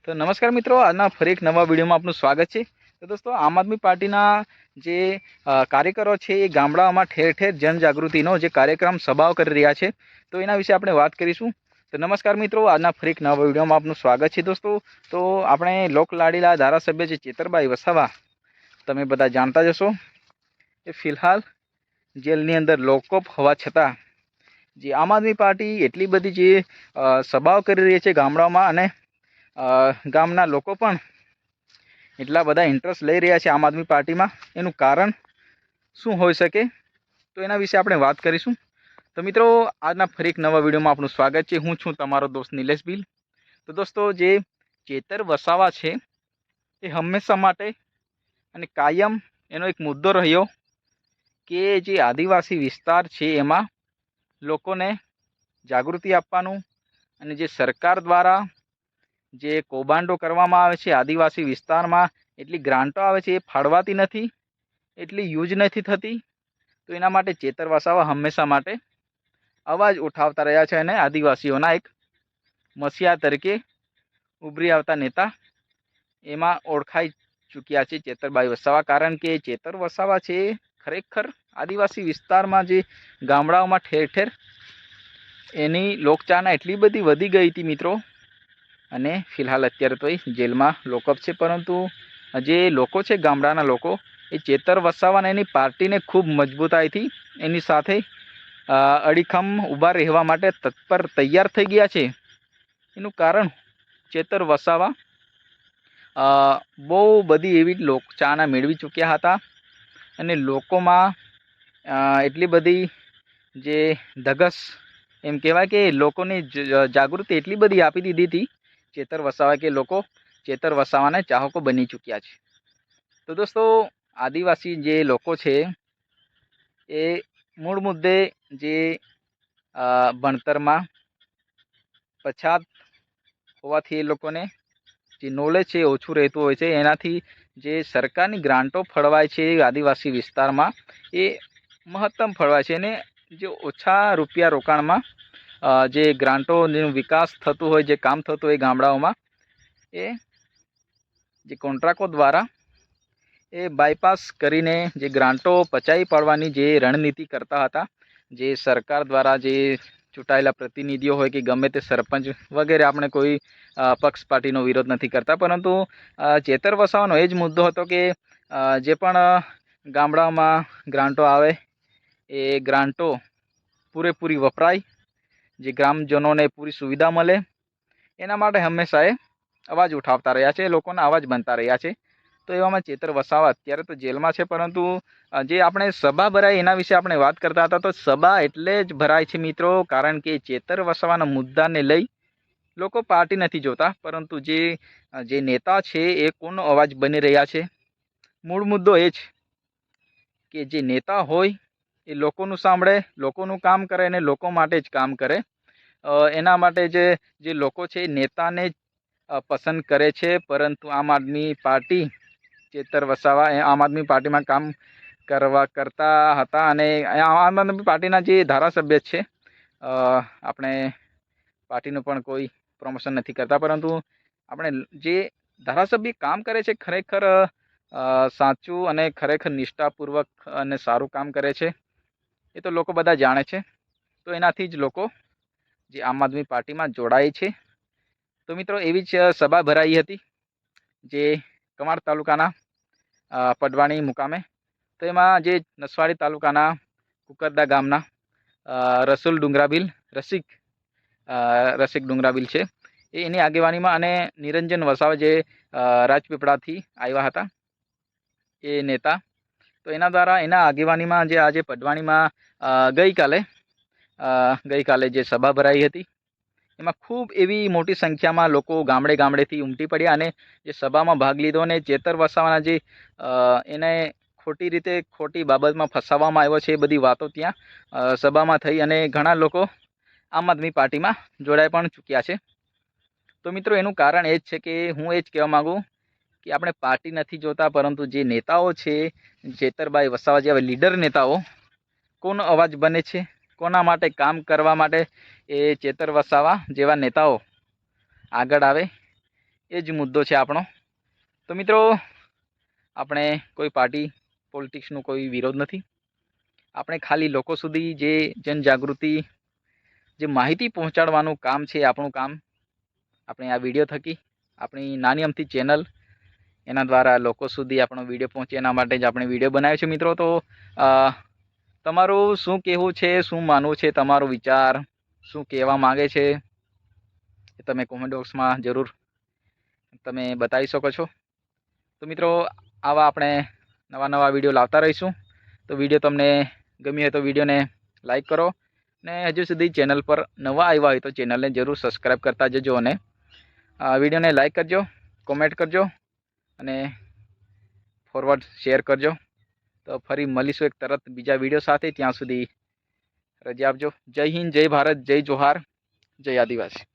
तो नमस्कार मित्रों, आज फरी एक नवा विडियो में आपनु स्वागत है। तो दोस्तों, आम आदमी पार्टी जे कार्यकरो छे ए गामडाओमां ठेर ठेर जनजागृतिनो जे कार्यक्रम सभाओ करी रह्या छे, तो एना विषे आपणे वात करीशुं। तो नमस्कार मित्रों, आज फरी एक नवा विडियो में आपनु स्वागत है। दोस्तों, तो आपणे लोकलाडीला धारासभ्य जे चेतरबाई वसावा तमे बधा जाणता ज हशो ए फिलहाल जेलनी अंदर लॉकअप होवा छतां जे आम आदमी पार्टी एटली बधी जे सभाओ करी रही है गामडाओमां अने गामना लोको पण એટલા બધા ઇન્ટરેસ્ટ લઈ રહ્યા છે આમ આદમી પાર્ટીમાં, એનું કારણ શું હોઈ શકે, તો એના વિશે આપણે વાત કરીશું। તો મિત્રો, આજના ફરી એક નવા વિડીયોમાં આપનું સ્વાગત છે। હું છું તમારો દોસ્ત નિલેશ ભીલ। તો દોસ્તો, જે ચેતર વસાવા છે એ હંમેશા માટે અને કાયમ એનો એક મુદ્દો રહ્યો કે જે આદિવાસી વિસ્તાર છે એમાં લોકોને જાગૃતિ આપવાનું અને જે સરકાર દ્વારા જે કૌભાંડો કરવામાં આવે છે આદિવાસી વિસ્તારમાં એટલી ગ્રાન્ટો આવે છે એ ફાળવાતી નથી, એટલી યુઝ નથી થતી। તો એના માટે ચેતર વસાવા હંમેશા માટે અવાજ ઉઠાવતા રહ્યા છે અને આદિવાસીઓના એક મસીહા તરીકે ઉભરી આવતા નેતા એમાં ઓળખાઈ ચૂક્યા છે ચેતરબાઈ વસાવા। કારણ કે ચેતર વસાવા છે ખરેખર આદિવાસી વિસ્તારમાં જે ગામડાઓમાં ઠેર ઠેર એની લોકચાહના એટલી બધી વધી ગઈ હતી મિત્રો, અને फिलहाल અત્યારે તો जेल में लॉकअप है। परंतु जे लोको छे गामडाना लोको ए चेतर वसावा एनी पार्टी ने खूब मजबूताई थी एनी साथे अड़ीखम ऊभा रहवा माटे तत्पर तैयार थई गया छे। एनुं कारण चेतर वसावा बहु बधी एवी लोकचाहना मेळवी चूक्या हता अने लोकोमां एटली बधी जे धगस एम कहेवाय के लोकोनी जागृति एटली बधी आपी दीधी थी चेतर वसावा के लोको चेतर वसावाना चाहको बनी चूक्या छे। तो दोस्तों, आदिवासी जे लोको छे ए मूळ मुद्दे जे भणतरमां पछात होवाथी ए लोकोने जे नॉलेज छे ओछुं रहेतुं होय छे, एनाथी जे सरकारनी ग्रांटो फळवाय छे आदिवासी विस्तारमां ए महत्तम फळवाय छे ने जे ओछा रूपिया रोकाणमां जे ग्रांटोनो विकास थतो होय, जे काम थतुं होय गामडाओमां ए जे कॉन्ट्राक्टो द्वारा ए बायपास करीने जे ग्रांटो पचाई पाडवानी जे रणनीति करता हता, जे सरकार द्वारा जे चूंटायेला प्रतिनिधिओ होय कि गमे ते सरपंच वगैरे आपणे कोई पक्ष पार्टीनो विरोध नहीं करता, परंतु चेतर वसावानो ए ज मुद्दो हतो कि जे पण गामडाओमां ग्रांटो आवे ए ग्रांटो पूरेपूरी वपराय, जे ग्रामजनोने पूरी सुविधा मळे, एना माटे हमेशा ए अवाज उठावता रह्या छे, लोकोना अवाज बनता रह्या छे। तो एवामां चेतर वसावा अत्यारे तो जेलमां छे, परंतु जे आपणे सभा भराई एना विषे आपणे वात करता हता। तो सभा एटले ज भराय छे मित्रों कारण के चेतर वसावाना मुद्दाने लई लोको पार्टी नथी जोता, परंतु जे नेता छे ए कोनो अवाज बनी रह्या छे। मूळ मुद्दो ए ज के जे नेता होय ए लोकोनुं सांभळे, लोकोनुं काम करे अने लोको माटे ज काम करे। एना माटे जे लोको छे नेताने पसंद करे छे, परंतु आम आदमी पार्टी चेतर वसावा आम आदमी पार्टी में काम करता हता अने आम आदमी पार्टीना जे धारासभ्य छे आपणे पार्टीनुं पण कोई प्रमोशन नहीं करता, परंतु आपणे जे धारासभ्य काम करे छे खरेखर साचुं अने खरेखर निष्ठापूर्वक अने सारूं काम करे छे ए तो लोको बधा जाणे छे। तो एनाथी ज लोको जे आम आदमी पार्टी में जोड़ाय छे। तो मित्रों, एवी ज सभा भराई हती जे कमाड़ तालुकाना पडवाणी मुकामे। तो एमां जे नसवाड़ी तालुकाना कुकरदा गामना रसूल डुंगराबील रसिक डुंगराबील छे ए एनी आगेवानीमां अने निरंजन वसावा जे राजपीपळाथी आव्या हता ए नेता। तो एना द्वारा एना आगेवानीमां जे आजे पडवाणीमां गई काले जे सभा भराई हती एमां खूब एवी मोटी संख्या में लोको गामडे गामडेथी उमटी पड्या अने जे सभामां भाग लीधो ने चेतर वसावाना जे एने खोटी रीते खोटी बाबतमां फसाववामां आव्यो छे ए बधी वातो त्यां सभामां थई अने घणा लोको आम आदमी पार्टी में जोड़ाई पण चूक्या छे। तो मित्रों, एनुं कारण ए ज छे के हूँ ए ज कहेवा मांगू कि आपणे पार्टी नथी जोता, परंतु जे नेताओ छे चेतरबाई वसावा जेवा लीडर नेताओ कोनो अवाज बने छे, कोना माटे काम करवा माटे ए चेतर वसावा जेवा नेताओ आगळ आवे એ જ મુદ્દો છે આપણો. તો મિત્રો, આપણે કોઈ પાર્ટી પોલિટિક્સનો કોઈ વિરોધ નથી. આપણે ખાલી લોકો સુધી જે જનજાગૃતિ, જે માહિતી પહોંચાડવાનું કામ છે આપણું કામ. આપણે આ વિડીયો થકી, આપણી નાની અમથી ચેનલ, એના દ્વારા લોકો સુધી આપણો વિડીયો પહોંચે એના માટે જ આપણે વિડીયો બનાવ્યો છે મિત્રો. તો તમારું શું કહેવું છે, શું માનવું છે, તમારો વિચાર શું કહેવા માગે છે એ તમે કોમેન્ટ બોક્સમાં જરૂર તમે બતાવી શકો છો. તો મિત્રો, આવા આપણે નવા વિડીયો લાવતા રહીશું. તો વિડીયો તમને ગમ્યો હોય તો વિડીયોને લાઈક કરો, ને હજુ સુધી ચેનલ પર નવા આવ્યા હોય તો ચેનલને જરૂર સબસ્ક્રાઈબ કરતા જજો, અને વિડીયોને લાઈક કરજો, કોમેન્ટ કરજો અને ફોરવર્ડ શેર કરજો. તો ફરી મળીશું એક તરત બીજા વિડીયો સાથે. ત્યાં સુધી રજા આપજો. જય હિન્દ, જય ભારત, જય જોહાર, જય આદિવાસી.